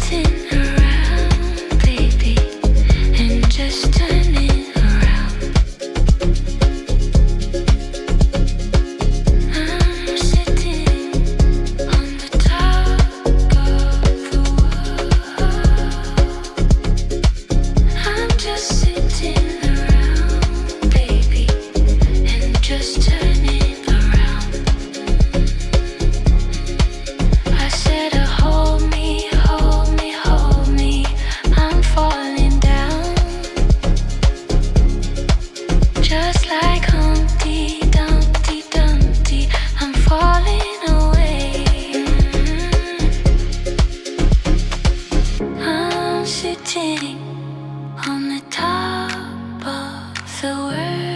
sitting around, baby, and just turning around. I'm sitting on the top of the world. I'm just sitting around, baby, and just turning around. I said, hold me, hold me, hold me. I'm falling down, just like Humpty Dumpty Dumpty. I'm falling away. I'm sitting on the top of the world.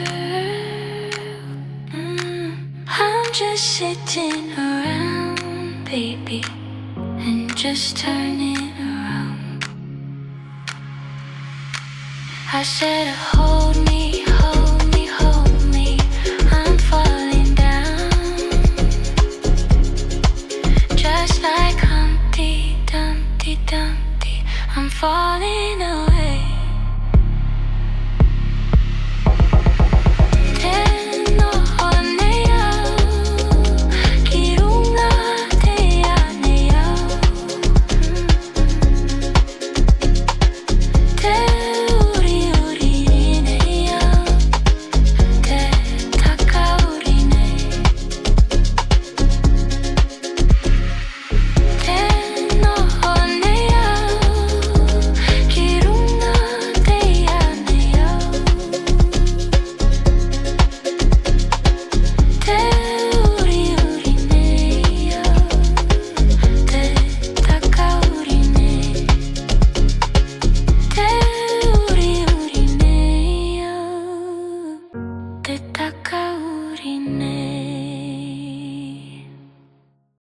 I'm just sitting around, baby, and just turning around. I said, hold me, hold me, hold me. I'm falling down, just like Humpty Dumpty Dumpty. I'm falling away.